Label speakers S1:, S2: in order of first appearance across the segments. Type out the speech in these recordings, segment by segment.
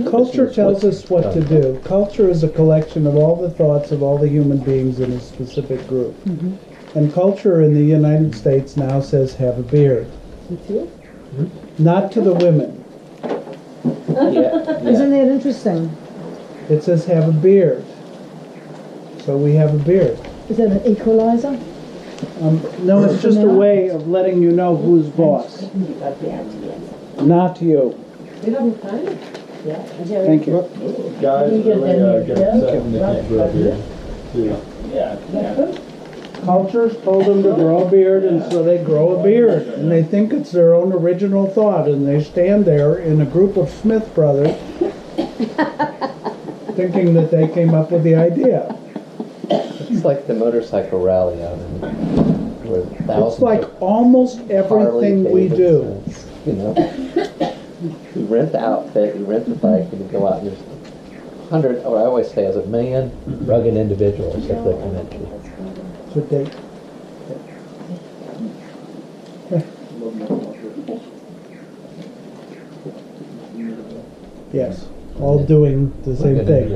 S1: Culture tells us what to do. Culture is a collection of all the thoughts of all the human beings in a specific group. And culture in the United States now says have a beard. Not to the women.
S2: Isn't that interesting?
S1: It says have a beard. So we have a beard.
S2: Is that an equalizer?
S1: No, it's just a way of letting you know who's boss. Not you. Thank you.
S3: Guys really get upset when they can't grow a beard.
S1: Cultures told them to grow a beard, and so they grow a beard. And they think it's their own original thought, and they stand there in a group of Smith brothers thinking that they came up with the idea.
S4: It's like the motorcycle rally out in where thousands.
S1: It's like almost everything we do.
S4: You know, you rent the outfit, you rent the bike, and you go out. And there's 100, or I always say, as a million rugged individuals at the convention.
S1: Good day. Yes, all doing the same thing.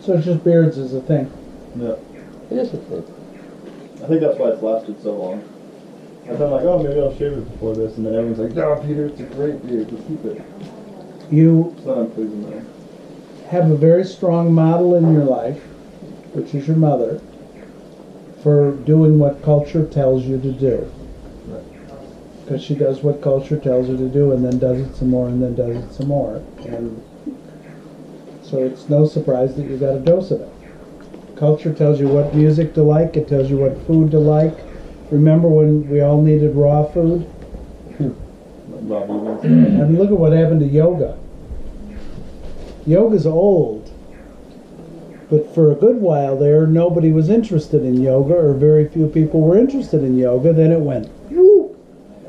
S1: So it's just beards is a thing.
S3: Yeah.
S4: It is a thing.
S3: I think that's why it's lasted so long. I thought like, oh, maybe I'll shave it before this, and then everyone's like, no, Peter, it's a great beard, just keep it.
S1: You
S3: It's not unpleasing though.
S1: have a very strong model in your life, which is your mother, for doing what culture tells you to do. Because she does what culture tells her to do, and then does it some more, and then does it some more. And so it's no surprise that you got a dose of it. Culture tells you what music to like, it tells you what food to like. Remember when we all needed raw food? And look at what happened to yoga. Yoga's old. But for a good while there, nobody was interested in yoga, or very few people were interested in yoga. Then it went, woo!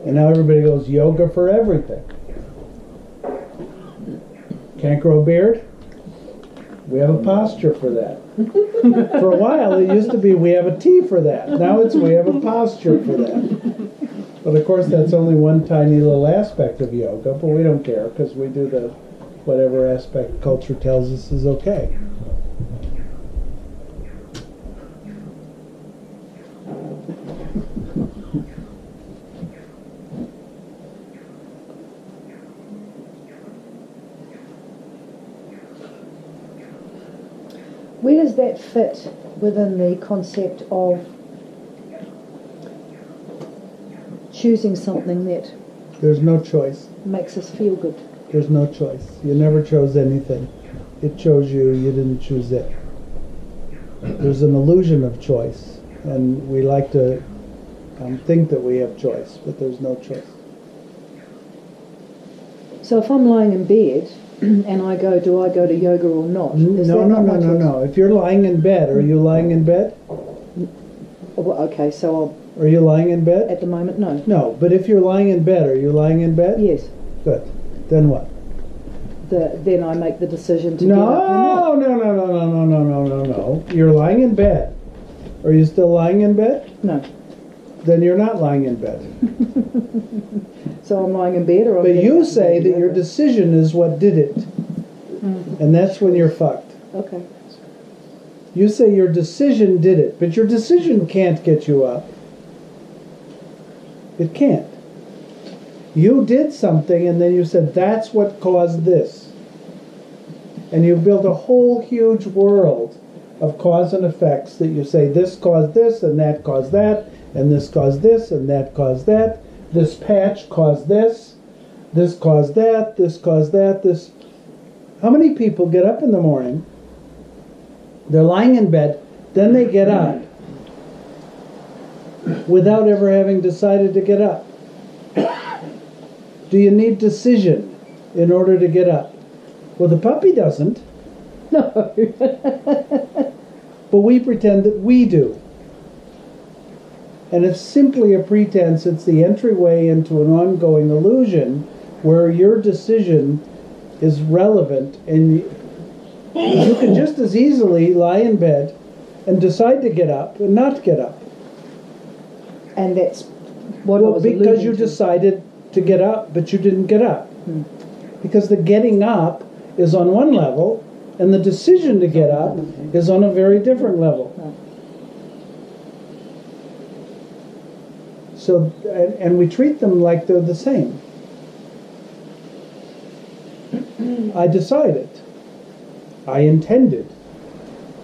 S1: And now everybody goes, yoga for everything. Can't grow a beard? We have a posture for that. For a while, it used to be we have a tea for that. Now it's we have a posture for that. But of course, that's only one tiny little aspect of yoga, but we don't care because we do the whatever aspect culture tells us is okay.
S2: Where does that fit within the concept of choosing something that
S1: There's no choice.
S2: makes us feel good?
S1: There's no choice. You never chose anything. It chose you. You didn't choose it. There's an illusion of choice, and we like to think that we have choice, but there's no choice.
S2: So if I'm lying in bed and I go, do I go to yoga or not? Is
S1: No,
S2: that
S1: no,
S2: not
S1: no,
S2: my
S1: no,
S2: choice?
S1: no. If you're lying in bed, are you lying in bed?
S2: Well, okay, so
S1: Are you lying in bed?
S2: at the moment, no.
S1: No, but if you're lying in bed, are you lying in bed?
S2: Yes.
S1: Good. Then what?
S2: Then I make the decision to get up or
S1: No, no, no, no, no, no, no, no, no, no. You're lying in bed. Are you still lying in bed?
S2: not. No.
S1: Then you're not lying in bed.
S2: So I'm lying in bed or I'm
S1: But
S2: getting
S1: you
S2: up
S1: say
S2: and
S1: that
S2: going
S1: your
S2: to yoga?
S1: decision is what did it. And that's when you're fucked.
S2: Okay.
S1: You say your decision did it, but your decision can't get you up. It can't. You did something and then you said, that's what caused this. And you built a whole huge world of cause and effects that you say, this caused this and that caused that, and this caused this and that caused that. This patch caused this caused that, this caused that, this. How many people get up in the morning, they're lying in bed, then they get up without ever having decided to get up? Do you need decision in order to get up? Well, the puppy doesn't.
S2: No.
S1: But we pretend that we do. And it's simply a pretense. It's the entryway into an ongoing illusion where your decision is relevant, and you can just as easily lie in bed and decide to get up and not get up.
S2: And that's what I
S1: Well,
S2: was
S1: because
S2: alluding
S1: you
S2: to.
S1: decided to get up, but you didn't get up. Because the getting up is on one level, and the decision to get up is on a very different level. So, and we treat them like they're the same. I decided. I intended.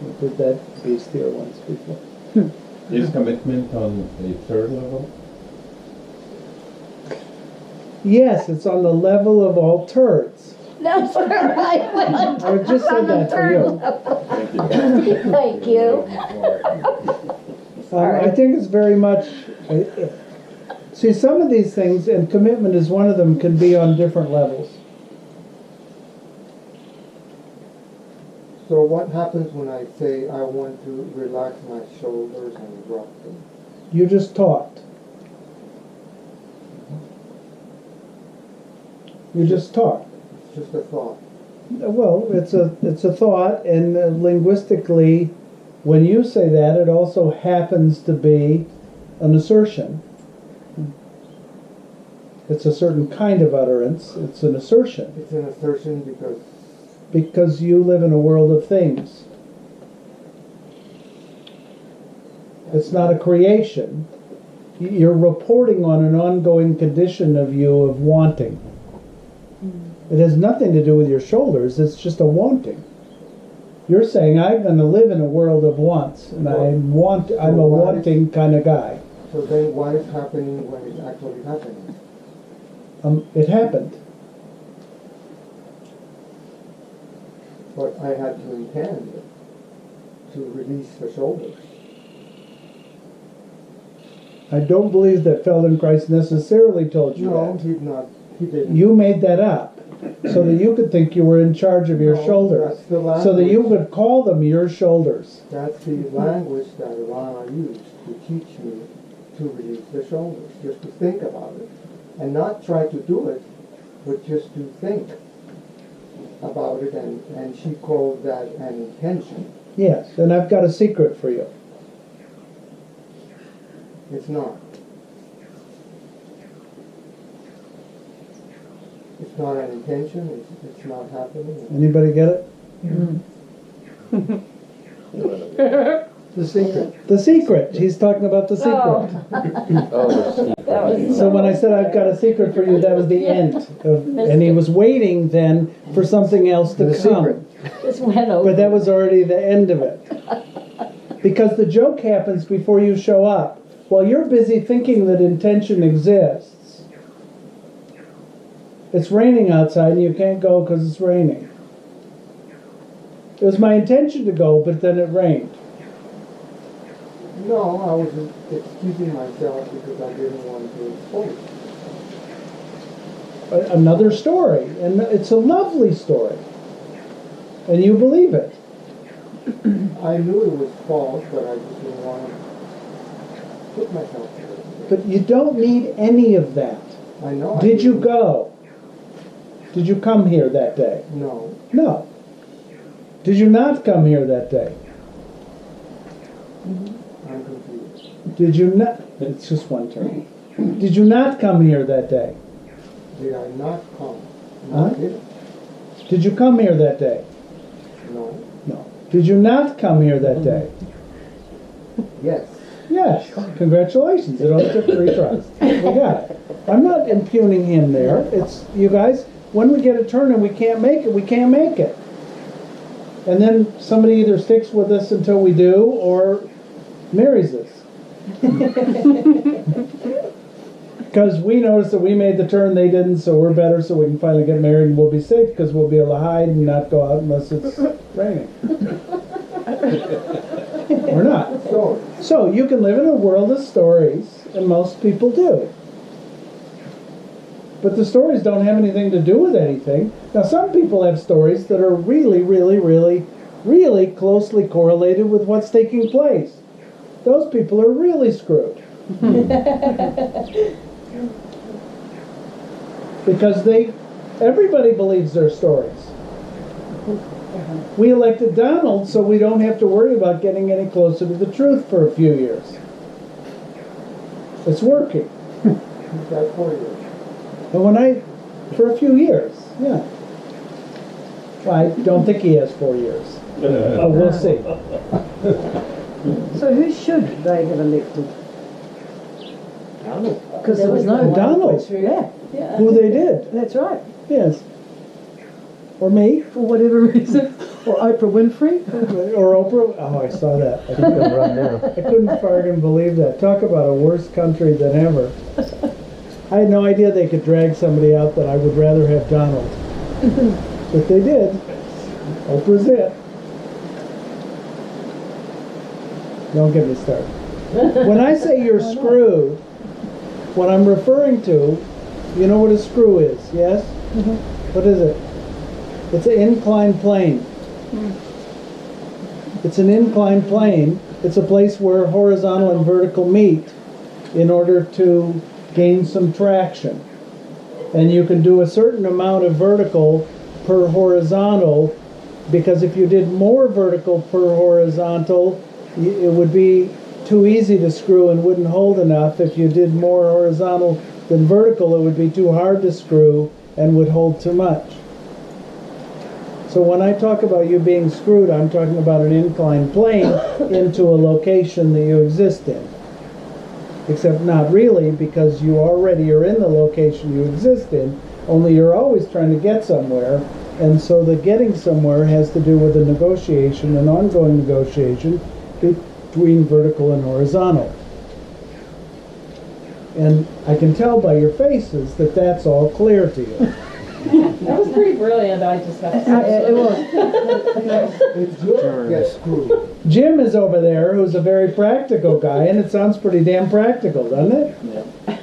S1: We did that beast here once before.
S5: Is commitment on a third level?
S1: Yes, it's on the level of all turds.
S6: That's where I went.
S1: I just said that for you.
S6: Thank you.
S1: I think it's very much. See, some of these things, and commitment is one of them, can be on different levels.
S7: So what happens when I say I want to relax my shoulders and drop them?
S1: You just talked. You just talked.
S7: It's just a thought.
S1: Well, it's a thought, and linguistically, when you say that, it also happens to be an assertion. It's a certain kind of utterance. It's an assertion.
S7: It's an assertion
S1: Because you live in a world of things. It's not a creation. You're reporting on an ongoing condition of you of wanting. It has nothing to do with your shoulders. It's just a wanting. You're saying, I'm going to live in a world of wants, and I'm a wanting kind of guy.
S7: So then what is happening when it's actually happening?
S1: It happened.
S7: But I had to intend to release the shoulders.
S1: I don't believe that Feldenkrais necessarily told you
S7: No,
S1: that.
S7: he did not. He didn't.
S1: You made that up so that you could think you were in charge of your
S7: No,
S1: shoulders.
S7: that's the language.
S1: So that you would call them your shoulders.
S7: That's the language that Rana used to teach me to release the shoulders, just to think about it. And not try to do it, but just to think about it, and she called that an intention.
S1: Yes, and I've got a secret for you.
S7: It's not. It's not an intention, it's not happening.
S1: Anybody get it?
S7: The secret.
S1: The secret. He's talking about the secret.
S4: Oh,
S6: That was
S1: So when I said I've got a secret for you, that was the end. And he was waiting then for something else to come.
S6: just went over.
S1: But that was already the end of it. Because the joke happens before you show up. While you're busy thinking that intention exists, it's raining outside and you can't go because it's raining. It was my intention to go, but then it rained.
S7: No, I was excusing myself because I didn't want to expose.
S1: Another story, and it's a lovely story. And you believe it.
S7: I knew it was false, but I just didn't want to put myself there.
S1: But you don't need any of that.
S7: I know.
S1: Did you go? Did you come here that day?
S7: No.
S1: No. Did you not come here that day?
S7: I'm confused.
S1: Did you not? It's just one term. Did you not come here that day?
S7: Did I not come? No,
S1: Huh?
S7: I didn't.
S1: Did you come here that day?
S7: No.
S1: No. Did you not come here that day?
S7: Yes.
S1: Yes. Congratulations. It only took 3 tries. We got it. I'm not impugning him there. It's, you guys, when we get a turn and we can't make it, we can't make it. And then somebody either sticks with us until we do or marries us. Because we noticed that we made the turn, they didn't, so we're better, so we can finally get married and we'll be safe because we'll be able to hide and not go out unless it's raining. Or not.
S7: So,
S1: So you can live in a world of stories, and most people do. But the stories don't have anything to do with anything. Now some people have stories that are really, really, really, really closely correlated with what's taking place. Those people are really screwed. Because everybody believes their stories. We elected Donald so we don't have to worry about getting any closer to the truth for a few years. It's working.
S7: he's got 4 years.
S1: And for a few years, yeah. Well, I don't think he has 4 years. But we'll see.
S2: So who should they have elected?
S7: Donald.
S2: Because there was no
S1: Donald.
S2: Yeah,
S1: Who they did,
S2: that's right.
S1: yes. Or me,
S2: For whatever reason. Or Oprah Winfrey.
S1: or Oprah. Oh, I saw that. I couldn't,
S4: Run now.
S1: I couldn't fucking believe that. Talk about a worse country than ever. I had no idea they could drag somebody out that I would rather have Donald. But they did. Oprah's it. Don't get me started. When I say you're screwed, what I'm referring to, you know what a screw is, yes? What is it? It's an inclined plane. It's an inclined plane. It's a place where horizontal and vertical meet in order to gain some traction. And you can do a certain amount of vertical per horizontal, because if you did more vertical per horizontal, it would be too easy to screw and wouldn't hold enough. If you did more horizontal than vertical, it would be too hard to screw and would hold too much. So when I talk about you being screwed, I'm talking about an inclined plane into a location that you exist in. Except not really, because you already are in the location you exist in, only you're always trying to get somewhere, and so the getting somewhere has to do with a negotiation, an ongoing negotiation between vertical and horizontal. And I can tell by your faces that that's all clear to you.
S8: That was pretty brilliant, I just have to say.
S2: It was.
S7: It's good. Get screwed.
S1: Jim is over there, who's a very practical guy, and it sounds pretty damn practical, doesn't it?
S3: Yeah.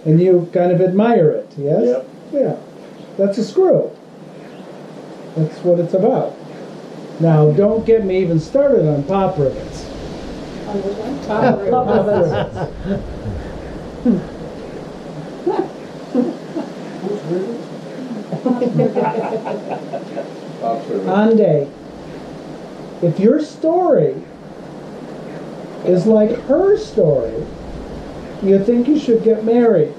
S1: And you kind of admire it, yes?
S3: Yep.
S1: Yeah. That's a screw. That's what it's about. Now, don't get me even started on pop rivets.
S8: On which one? Top rivets.
S1: Ande, if your story is like her story, you think you should get married.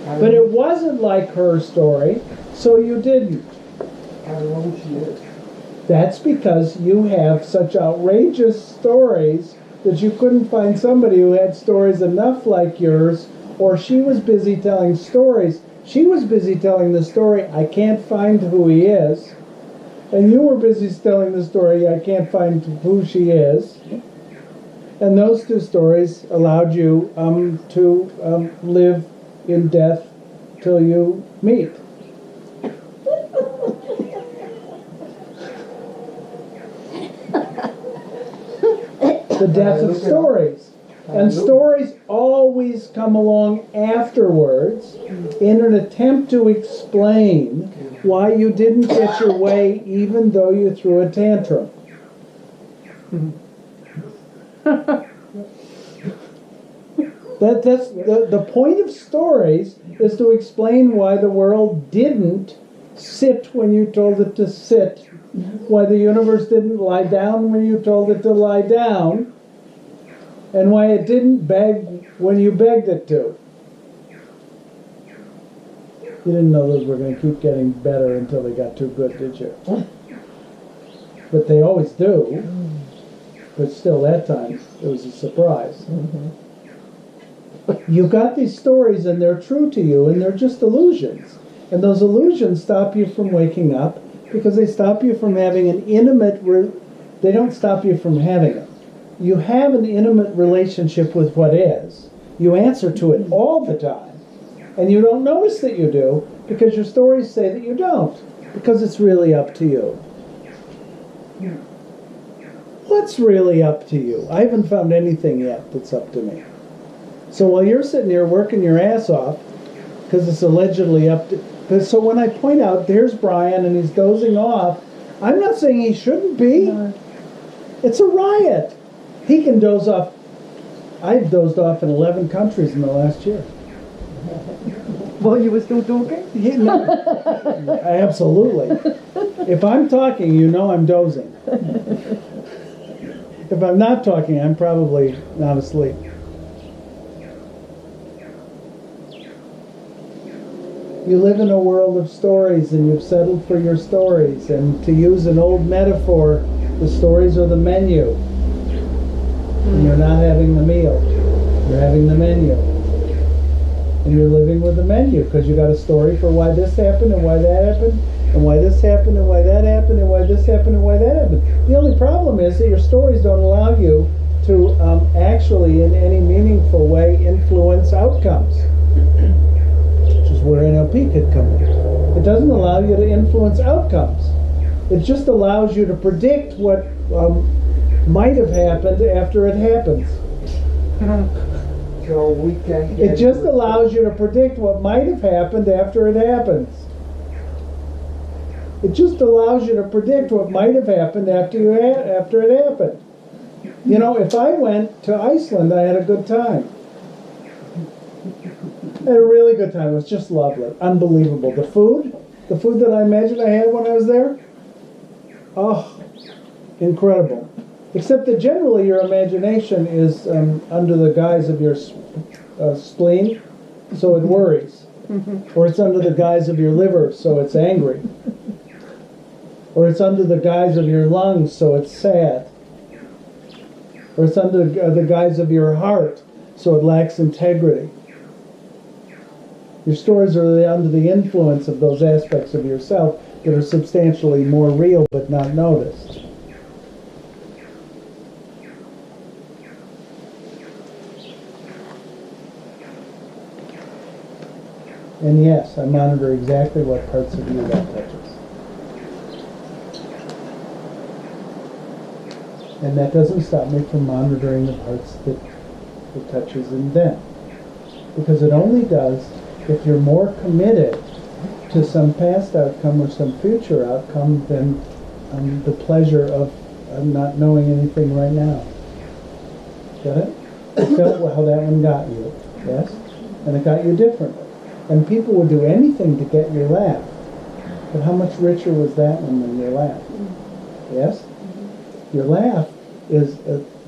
S1: But it wasn't like her story, so you didn't.
S7: I don't know who she is.
S1: That's because you have such outrageous stories that you couldn't find somebody who had stories enough like yours, or she was busy telling stories. She was busy telling the story, I can't find who he is. And you were busy telling the story, I can't find who she is. And those two stories allowed you to live in death till you meet. The death of stories. And stories always come along afterwards in an attempt to explain why you didn't get your way even though you threw a tantrum. That's the point of stories is to explain why the world didn't sit when you told it to sit, why the universe didn't lie down when you told it to lie down, and why it didn't beg when you begged it to. You didn't know those were going to keep getting better until they got too good, did you? But they always do. But still, that time, it was a surprise. You got these stories, and they're true to you, and they're just illusions. And those illusions stop you from waking up because they stop you from having an intimate... They don't stop you from having it. You have an intimate relationship with what is. You answer to it all the time. And you don't notice that you do because your stories say that you don't. Because it's really up to you. What's really up to you? I haven't found anything yet that's up to me. So while you're sitting here working your ass off, because it's allegedly up to... So when I point out, there's Brian and he's dozing off, I'm not saying he shouldn't be. No. It's a riot. He can doze off. I've dozed off in 11 countries in the last year.
S2: While you were still talking?
S1: No, absolutely. If I'm talking, you know I'm dozing. If I'm not talking, I'm probably not asleep. You live in a world of stories, and you've settled for your stories. And to use an old metaphor, the stories are the menu. And you're not having the meal. You're having the menu. And you're living with the menu because you got a story for why this happened and why that happened and why this happened and why that happened and why this happened and why that happened. The only problem is that your stories don't allow you to actually in any meaningful way influence outcomes, which is where NLP could come in. It doesn't allow you to influence outcomes. It just allows you to predict what might have happened after it happens.
S7: So we can.
S1: It just allows you to predict what might have happened after it happens. It just allows you to predict what might have happened after it happened. You know, if I went to Iceland, I had a good time. I had a really good time. It was just lovely, unbelievable. The food that I imagined I had when I was there, oh, incredible. Except that generally your imagination is under the guise of your spleen, so it worries. Or it's under the guise of your liver, so it's angry. Or it's under the guise of your lungs, so it's sad. Or it's under the guise of your heart, so it lacks integrity. Your stories are under the influence of those aspects of yourself that are substantially more real but not noticed. And yes, I monitor exactly what parts of you that touches. And that doesn't stop me from monitoring the parts that it touches in them. Because it only does if you're more committed to some past outcome or some future outcome than the pleasure of not knowing anything right now. Get it? Felt how that one got you, yes? And it got you differently. And people would do anything to get your laugh. But how much richer was that one than your laugh? Yes? Your laugh is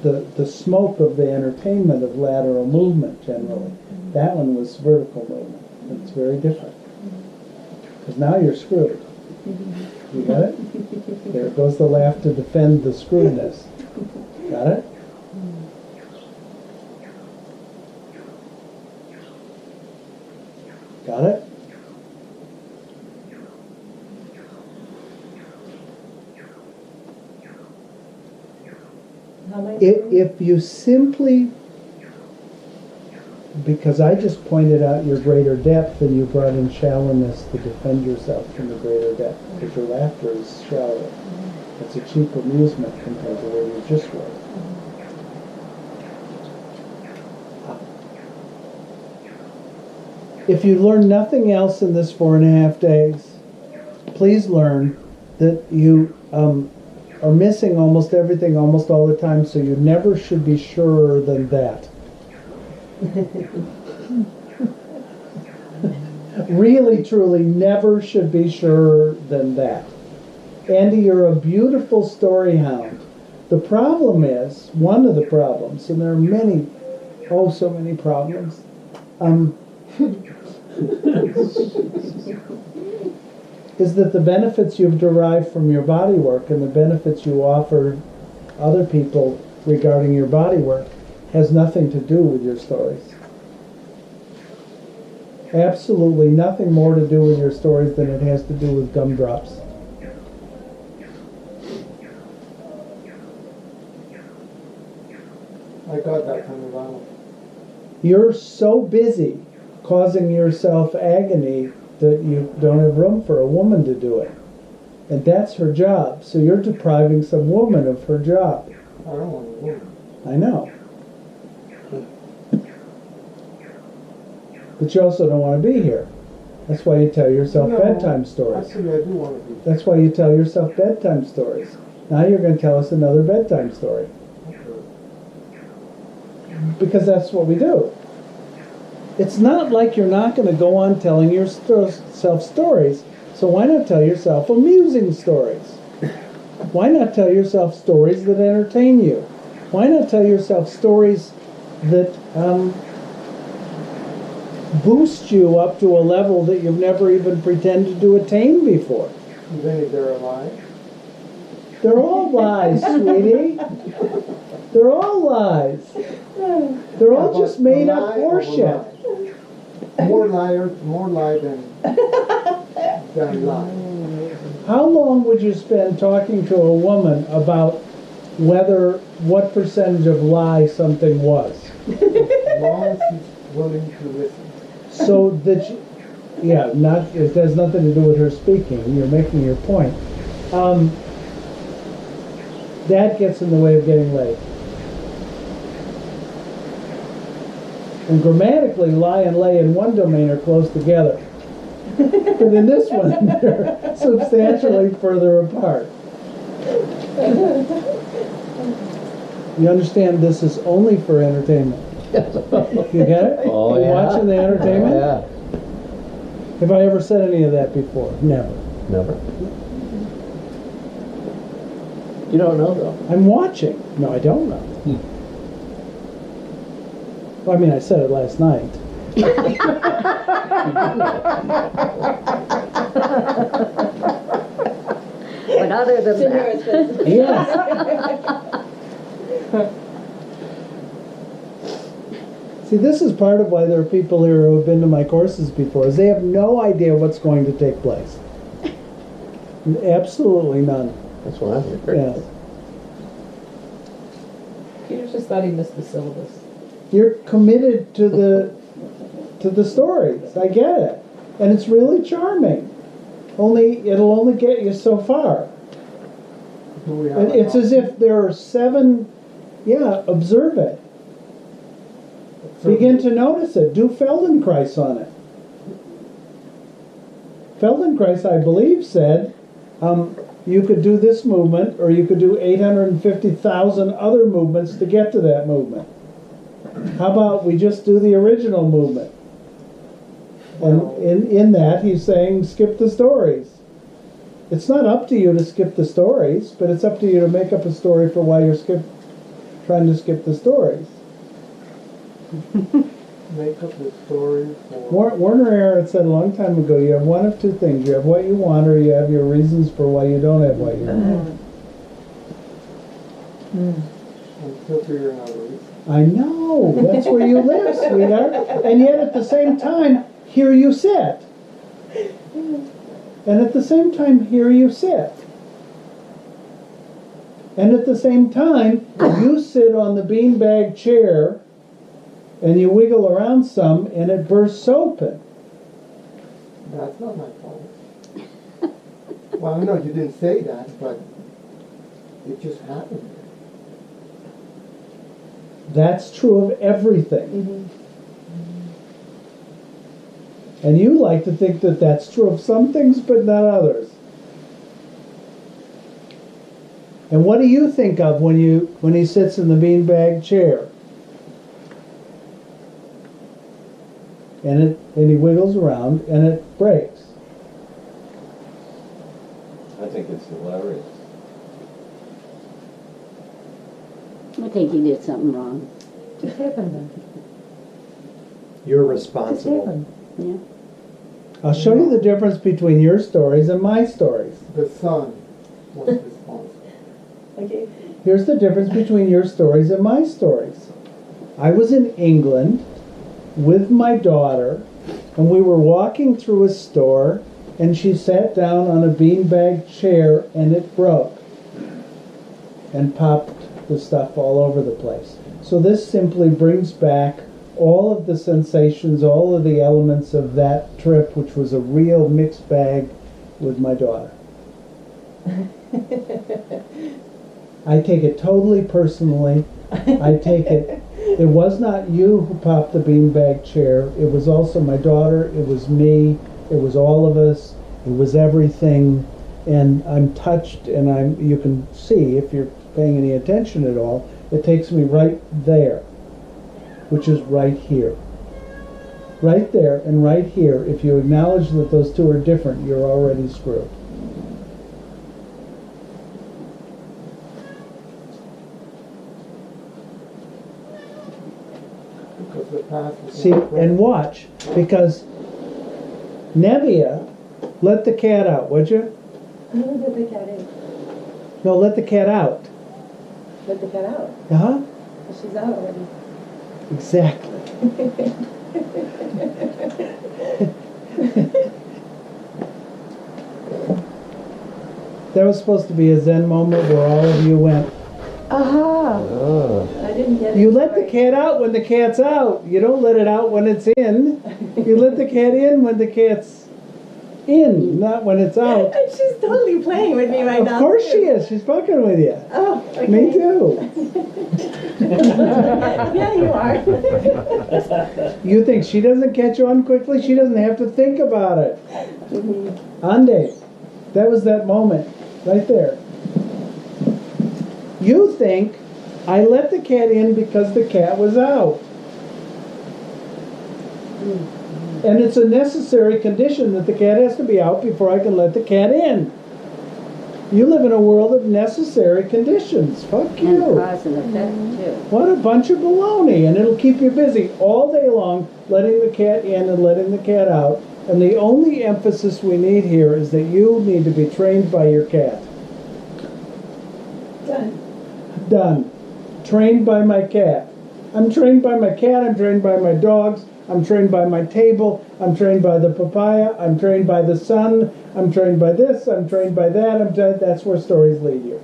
S1: the smoke of the entertainment of lateral movement, generally. That one was vertical movement. It's very different. Because now you're screwed. You got it? There goes the laugh to defend the screwedness. Got it? Got it? If you simply, because I just pointed out your greater depth and you brought in shallowness to defend yourself from the greater depth, because your laughter is shallow. It's a cheap amusement compared to where you just were. If you learn nothing else in this 4.5 days, please learn that you are missing almost everything almost all the time, so you never should be surer than that. Really, truly, never should be surer than that. Andy, you're a beautiful story hound. The problem is, one of the problems, and there are many, oh, so many problems, is that the benefits you've derived from your body work and the benefits you offer other people regarding your body work has nothing to do with your stories. Absolutely nothing more to do with your stories than it has to do with gumdrops.
S7: I got that from Ronald.
S1: You're so busy causing yourself agony that you don't have room for a woman to do it. And that's her job. So you're depriving some woman of her job.
S7: I don't want a woman.
S1: I know. But you also don't want to be here. That's why you tell yourself bedtime stories.
S7: Actually, I do want to be.
S1: That's why you tell yourself bedtime stories. Now you're going to tell us another bedtime story. Because that's what we do. It's not like you're not going to go on telling yourself stories. So why not tell yourself amusing stories? Why not tell yourself stories that entertain you? Why not tell yourself stories that boost you up to a level that you've never even pretended to attain before.
S7: Even if they're alive.
S1: They're all lies, sweetie. They're all lies. They're all
S7: Yeah,
S1: just
S7: but
S1: made
S7: a
S1: up
S7: lie over
S1: horseshit.
S7: lie. More lie than lie.
S1: How long would you spend talking to a woman about what percentage of lie something was?
S7: As long as he's willing to listen.
S1: So that, it has nothing to do with her speaking. You're making your point. That gets in the way of getting laid. And grammatically, lie and lay in one domain are close together. But in this one, they're substantially further apart. You understand this is only for entertainment. You get it?
S4: Oh,
S1: You
S4: yeah.
S1: watching the entertainment?
S4: Oh,
S1: Have I ever said any of that before? Never.
S4: yeah. Never. You don't know, though.
S1: I'm watching. No, I don't know. Well, I mean, I said it last night.
S6: But other than that,
S1: Yes. See, this is part of why there are people here who have been to my courses before, is they have no idea what's going to take place. Absolutely none.
S4: That's what I'm here.
S1: Yes.
S8: Peter just thought he missed the syllabus.
S1: You're committed to the stories. I get it. And it's really charming. It'll only get you so far.
S7: Do we have
S1: It's as if there are 7, observe it. Begin to notice it. Do Feldenkrais on it. Feldenkrais, I believe, said you could do this movement, or you could do 850,000 other movements to get to that movement. How about we just do the original movement? And in that, he's saying skip the stories. It's not up to you to skip the stories, but it's up to you to make up a story for why you're trying to skip the stories.
S7: Make up the story for...
S1: Werner Erhard said a long time ago, you have one of two things. You have what you want, or you have your reasons for why you don't have what you want.
S7: I'm still figuring out a reason.
S1: I know, that's where you live, sweetheart. And yet at the same time, here you sit. And at the same time, here you sit. And at the same time, you sit on the beanbag chair and you wiggle around some and it bursts open.
S7: That's not my fault. Well, I know you didn't say that, but it just happened.
S1: That's true of everything. And you like to think that that's true of some things, but not others. And what do you think of when he sits in the beanbag chair? And he wiggles around and it breaks.
S5: I think it's hilarious.
S6: I think he did something wrong.
S8: Just happened then.
S9: You're
S8: Just
S9: responsible.
S8: happened.
S6: Yeah.
S1: I'll show you the difference between your stories and my stories.
S7: The son was responsible.
S8: Okay.
S1: Here's the difference between your stories and my stories. I was in England with my daughter, and we were walking through a store, and she sat down on a beanbag chair, and it broke and popped the stuff all over the place. So this simply brings back all of the sensations, all of the elements of that trip, which was a real mixed bag with my daughter. I take it totally personally. It was not you who popped the beanbag chair. It was also my daughter. It was me. It was all of us. It was everything. And I'm touched, and you can see, if you're paying any attention at all, it takes me right there, which is right here. Right there and right here. If you acknowledge that those two are different, you're already screwed.
S7: Because the path is
S1: See,
S7: not right.
S1: and watch, because Nevia, let the cat out, would you?
S8: Let the cat in.
S1: No, let the cat out.
S8: Let the cat out.
S1: Uh-huh,
S8: She's out already.
S1: exactly. That was supposed to be a Zen moment where all of you went,
S2: Aha!
S4: Oh.
S8: I didn't get it.
S1: you let the
S8: sorry.
S1: cat out when the cat's out. You don't let it out when it's in. You let the cat in when the cat's in, not when it's out.
S8: And she's totally playing with me right
S1: Of
S8: now.
S1: course
S8: too.
S1: she is. She's fucking with you.
S8: Oh, okay.
S1: Me too.
S8: Yeah, you are.
S1: You think she doesn't catch on quickly? She doesn't have to think about it. Ande, that was that moment right there. You think I let the cat in because the cat was out. And it's a necessary condition that the cat has to be out before I can let the cat in. You live in a world of necessary conditions. Fuck
S6: And
S1: you.
S6: cause and effect too.
S1: What a bunch of baloney. And it'll keep you busy all day long, letting the cat in and letting the cat out. And the only emphasis we need here is that you need to be trained by your cat.
S8: Done.
S1: Done. Trained by my cat. I'm trained by my cat, I'm trained by my dogs, I'm trained by my table, I'm trained by the papaya, I'm trained by the sun, I'm trained by this, I'm trained by that, that's where stories lead you.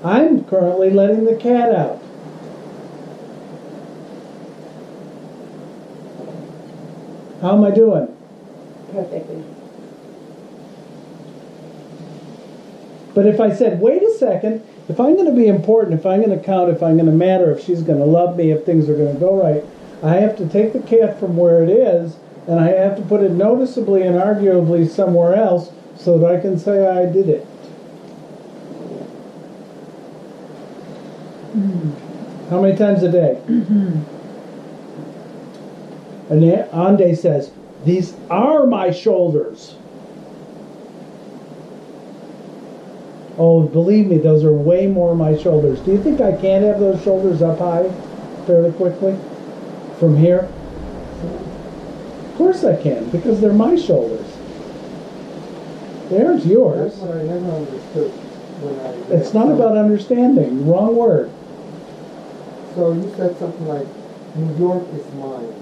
S1: I'm currently letting the cat out. How am I doing?
S8: Perfectly.
S1: But if I said, wait a second, if I'm going to be important, if I'm going to count, if I'm going to matter, if she's going to love me, if things are going to go right, I have to take the cat from where it is, and I have to put it noticeably and arguably somewhere else so that I can say I did it. How many times a day? And Ande says, these are my shoulders. Oh, believe me, those are way more my shoulders. Do you think I can't have those shoulders up high fairly quickly from here? Of course I can, because they're my shoulders. They aren't yours.
S7: That's what I never understood when I read
S1: It's not
S7: some-
S1: about understanding. Wrong word.
S7: So you said something like, New York is mine.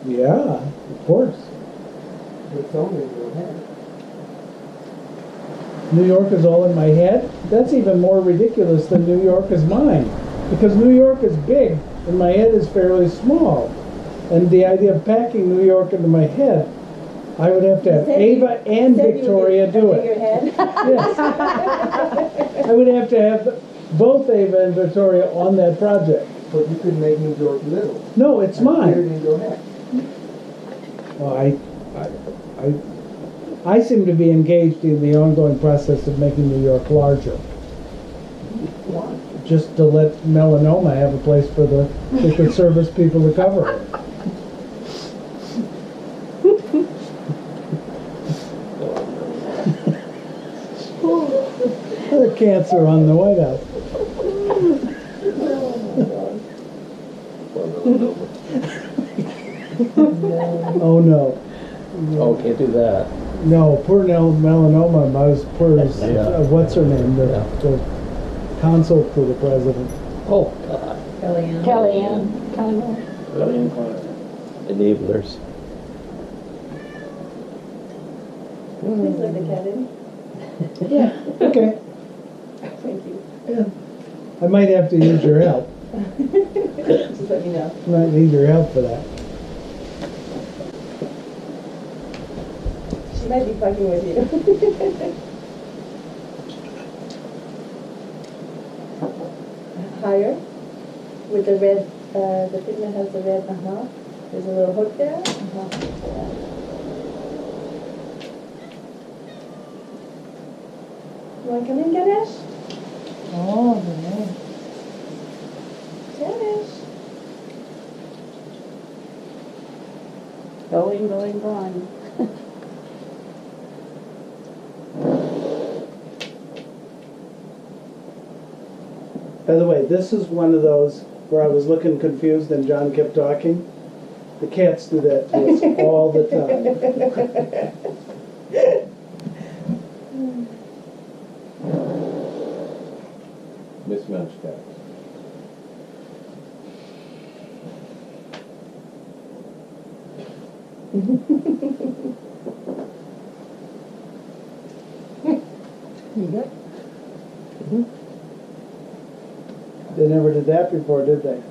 S1: Yeah, of course.
S7: It's only in your head.
S1: New York is all in my head? That's even more ridiculous than New York is mine. Because New York is big and my head is fairly small. And the idea of packing New York into my head, I would have to have Ava and Victoria do
S8: Your
S1: it.
S8: head.
S1: Yes. I would have to have both Ava and Victoria on that project.
S7: But you could make New York little.
S1: No, it's
S7: and put it
S1: mine.
S7: in your head.
S1: Well, I seem to be engaged in the ongoing process of making New York larger.
S7: Why?
S1: Just to let melanoma have a place for the Secret Service people to cover it. The cancer on the White House. Oh no.
S4: Oh, can't do that.
S1: No, poor melanoma was poor as,
S4: Yeah.
S1: what's her name, the,
S4: Yeah.
S1: the consult to the president.
S4: Oh, God.
S8: Kellyanne.
S6: Kellyanne.
S4: Enablers.
S8: Please let the cat in.
S1: Yeah, okay.
S8: Thank you.
S1: Yeah. I might have to use your help.
S8: Just let me know.
S1: I might need your help for that.
S8: She might be fucking with you. Higher. With the red, the thing that has the red, There's a little hook there. You want to come in, Ganesh?
S2: Oh, no.
S8: Ganesh.
S6: Going, going, going.
S1: By the way, this is one of those where I was looking confused and John kept talking. The cats do that to us all the time.
S5: Mismatched cats.
S2: You got
S1: They never did that before, did they?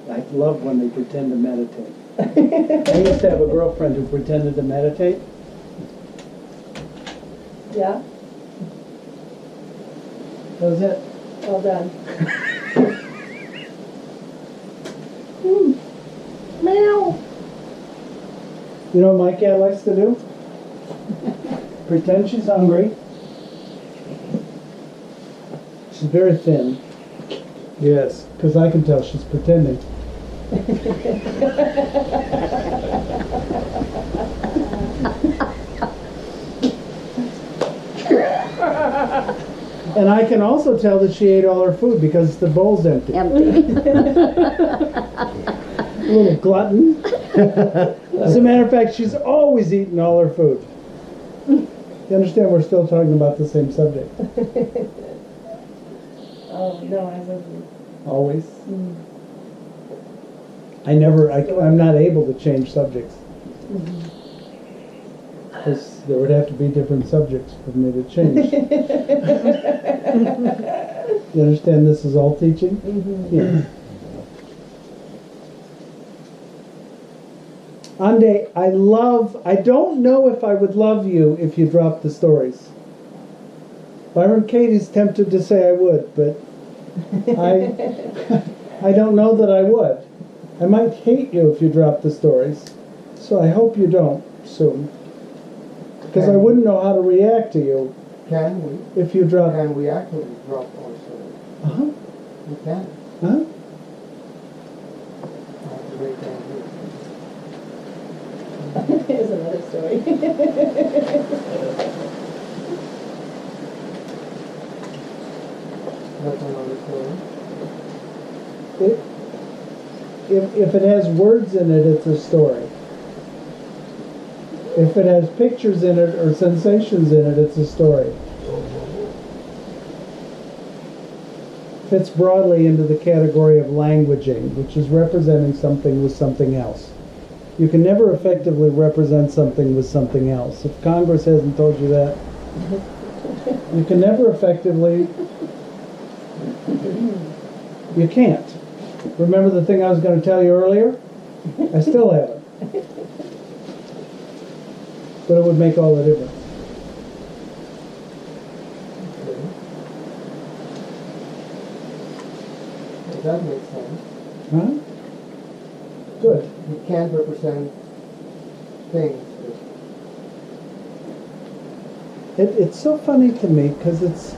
S1: I love when they pretend to meditate. I used to have a girlfriend who pretended to meditate.
S8: Yeah,
S1: That was it.
S8: well done.
S1: Meow. You know what my cat likes to do? Pretend she's hungry. She's very thin. Yes, because I can tell she's pretending. And I can also tell that she ate all her food because the bowl's empty.
S6: Empty.
S1: Little glutton. As a matter of fact, she's always eaten all her food. You understand we're still talking about the same subject.
S8: Oh, no, I wasn't.
S1: Always. I'm not able to change subjects. Because there would have to be different subjects for me to change. You understand this is all teaching? Yeah. Ande, I don't know if I would love you if you dropped the stories. Byron Katie's tempted to say I would, but I don't know that I would. I might hate you if you dropped the stories. So I hope you don't soon. Because I wouldn't know how to react to you
S7: Can we?
S1: if you dropped.
S7: Can we actually drop our story?
S1: Uh-huh.
S7: We can.
S1: Huh?
S7: I have to wait down here.
S8: Here's another story.
S7: That's another story.
S1: If it has words in it, it's a story. If it has pictures in it or sensations in it, it's a story. Fits broadly into the category of languaging, which is representing something with something else. You can never effectively represent something with something else. If Congress hasn't told you that, you can never effectively. You can't. Remember the thing I was going to tell you earlier? I still haven't. But it would make all the difference.
S7: Okay. Well, that makes sense.
S1: Huh? Good.
S7: We can't represent things.
S1: It's so funny to me because it's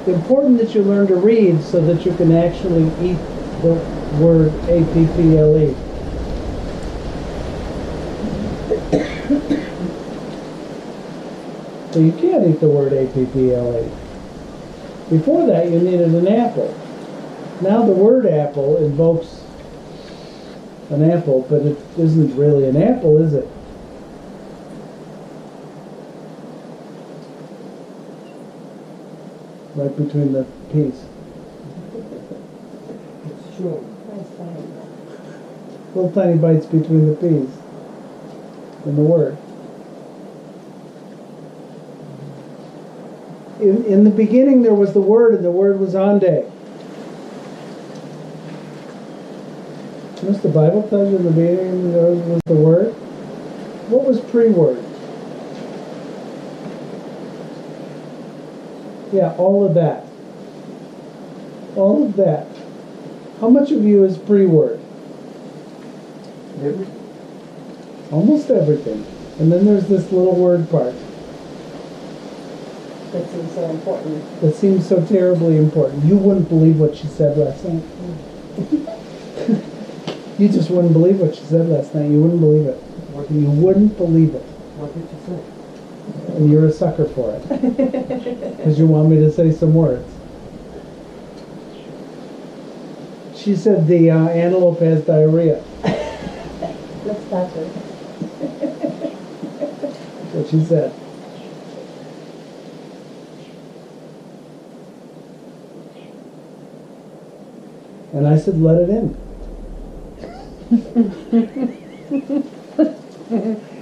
S1: important that you learn to read so that you can actually eat the word A-P-P-L-E. So you can't eat the word A-P-P-L-E. Before that you needed an apple. Now the word apple invokes an apple, but it isn't really an apple, is it? Right between the P's.
S7: It's true.
S1: Little tiny bites between the P's in the word. In the beginning there was the word, and the word was Ande. Notice the Bible tells you in the beginning there was the word. What was pre-word? Yeah, all of that. All of that. How much of you is pre-word?
S7: Everything.
S1: Almost everything. And then there's this little word part
S8: That seems so important.
S1: that seems so terribly important. You wouldn't believe what she said last night. You just wouldn't believe what she said last night. You wouldn't believe it. You wouldn't believe it.
S7: What did you say?
S1: And you're a sucker for it. Because you want me to say some words. She said the antelope has diarrhea.
S8: Let's start her.
S1: That's what she said. And I said, let it in.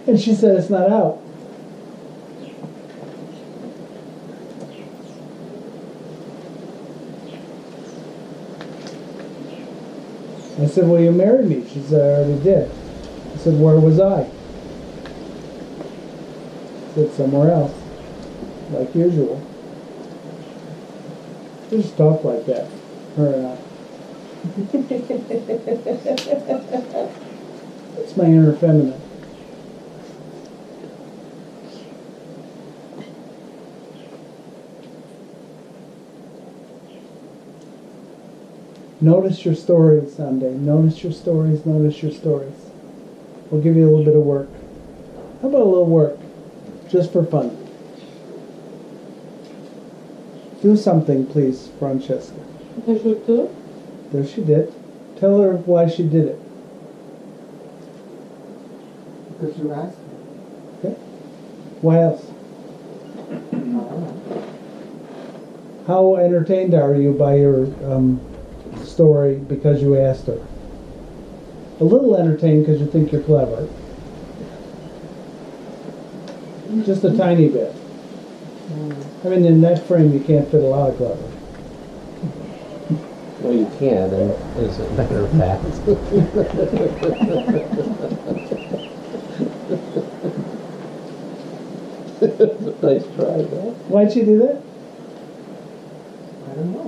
S1: And she said, it's not out. I said, well, you married me. She said, I already did. I said, where was I? She said, somewhere else. Like usual. Just talk like that. Her and I. It's my inner feminine. Notice your stories, Sunday. Notice your stories, notice your stories. We'll give you a little bit of work. How about a little work? Just for fun. Do something, please, Francesca. There she did. Tell her why she did it.
S7: Because you asked me.
S1: Okay? Why else? How entertained are you by your story because you asked her? A little entertained because you think you're clever. Just a tiny bit. I mean, in that frame you can't fit a lot of clever.
S4: Well, you can, and as a matter of fact. Nice try, though.
S1: Why'd she do that?
S7: I don't know.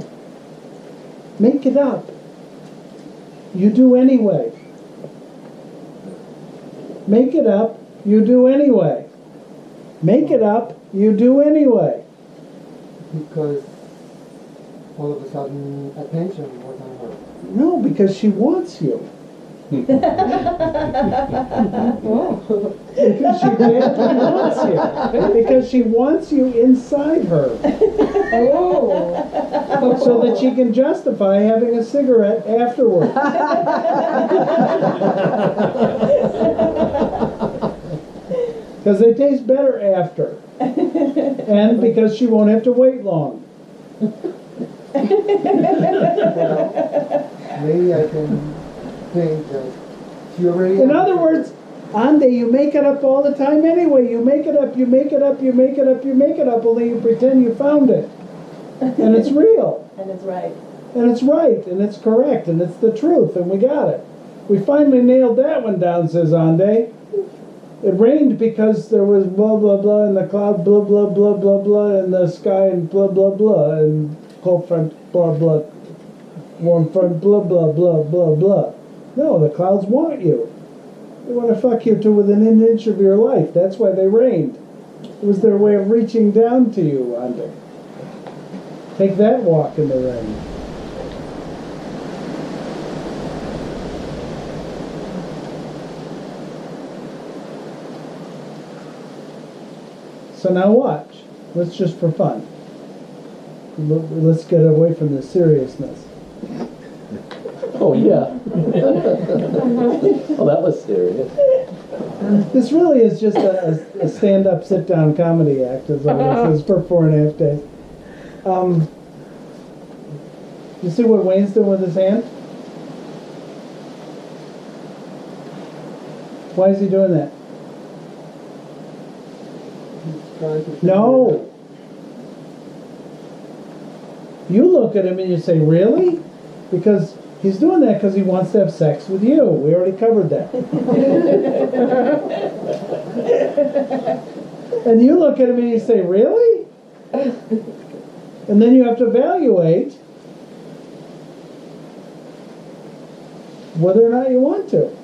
S1: Make it up. You do anyway. Make it up. You do anyway. Make it up. You do anyway.
S7: Because all of a sudden attention was on her.
S1: No, because she wants you. Because she badly wants you. Because she wants you inside her. So that she can justify having a cigarette afterward. Because they taste better after. And because she won't have to wait long.
S7: Maybe I can think that she already...
S1: In other words, Ande, you make it up all the time anyway. You make it up, you make it up, you make it up, you make it up, only you pretend you found it. And it's real.
S8: And it's right.
S1: And it's right, and it's correct, and it's the truth, and we got it. We finally nailed that one down, says Ande. It rained because there was blah, blah, blah, in the cloud, blah, blah, blah, blah, blah, in the sky, and blah, blah, blah, and cold front, blah, blah, warm front, blah, blah, blah, blah, blah. No, the clouds want you. They want to fuck you to within an inch of your life. That's why they rained. It was their way of reaching down to you, Ande. Take that walk in the rain. So now watch. Let's just for fun. Let's get away from the seriousness.
S4: Oh, yeah. Well, that was serious.
S1: This really is just a stand-up, sit-down comedy act, is all this is for 4.5 days. You see what Wayne's doing with his hand? Why is he doing that? No. You look at him and you say, really? Because he's doing that because he wants to have sex with you. We already covered that. And you look at him and you say, really? And then you have to evaluate whether or not you want to.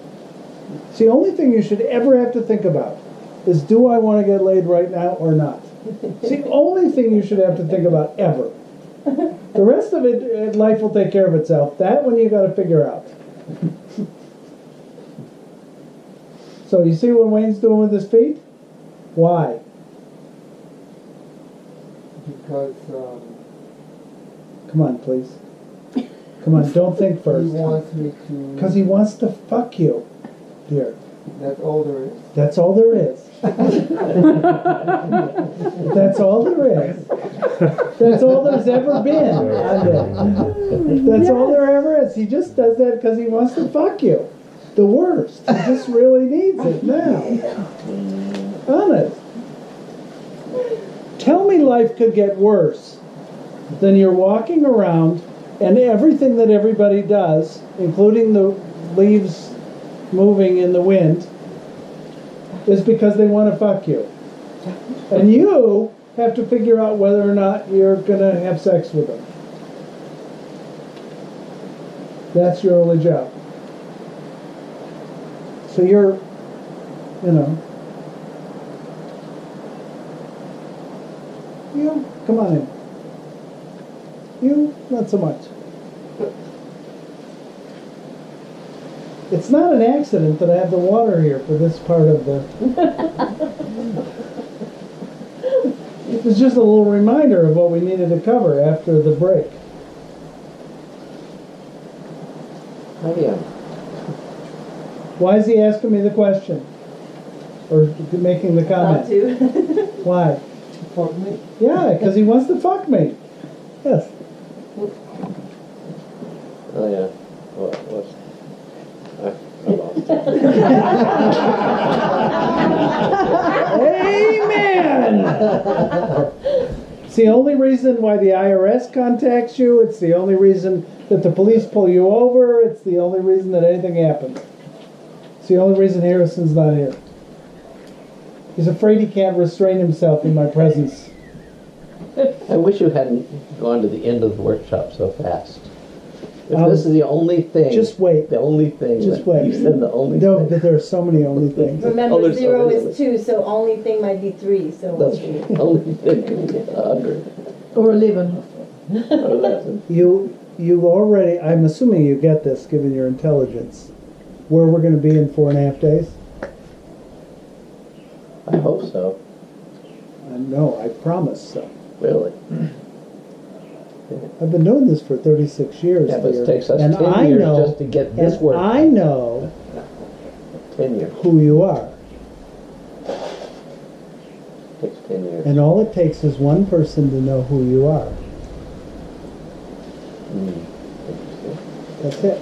S1: It's the only thing you should ever have to think about is, do I want to get laid right now or not? It's the only thing you should have to think about ever. The rest of it, life will take care of itself. That one you got to figure out. So you see what Wayne's doing with his feet? Why?
S7: because
S1: Come on, please. Come on, don't think
S7: he
S1: first.
S7: wants me to.
S1: Because he wants to fuck you, dear.
S7: That's all there is.
S1: That's all there is. That's all there is. That's all there's ever been on there. That's all there ever is. He just does that because he wants to fuck you. The worst. He just really needs it now. Honest. Tell me life could get worse than you're walking around and everything that everybody does, including the leaves moving in the wind, is because they want to fuck you. And you have to figure out whether or not you're going to have sex with them. That's your only job. So you're, you, come on in. You, not so much. It's not an accident that I have the water here for this part of the... It was just a little reminder of what we needed to cover after the break. Why is he asking me the question? Or making the comment? Why?
S7: Fuck me.
S1: Yeah, because he wants to fuck me. Yes.
S4: Oh, yeah. What's... I lost it.
S1: Amen! It's the only reason why the IRS contacts you. It's the only reason that the police pull you over. It's the only reason that anything happens. It's the only reason Harrison's not here. He's afraid he can't restrain himself in my presence.
S4: I wish you hadn't gone to the end of the workshop so fast. If
S1: Um,
S4: this is the only thing.
S1: just wait.
S4: The only thing.
S1: Just
S4: that
S1: wait.
S4: You said the only
S1: No,
S4: thing.
S1: but there are so many only things.
S8: Remember,
S4: there's so
S8: 0
S4: many
S8: is 2, so only thing might be 3. So
S4: That's the only thing. 100.
S2: Or 11.
S4: Or 11.
S1: You already, I'm assuming you get this given your intelligence, where we're going to be in 4.5 days?
S4: I hope so.
S1: No, I promise so.
S4: Really.
S1: I've been doing this for 36 years.
S4: Yeah, but
S1: dear.
S4: it takes us
S1: And
S4: 10
S1: I
S4: years
S1: know,
S4: just to get this
S1: and
S4: work.
S1: I know
S4: 10 years.
S1: who you are.
S4: Takes 10 years.
S1: And all it takes is one person to know who you are.
S4: Interesting.
S1: That's it.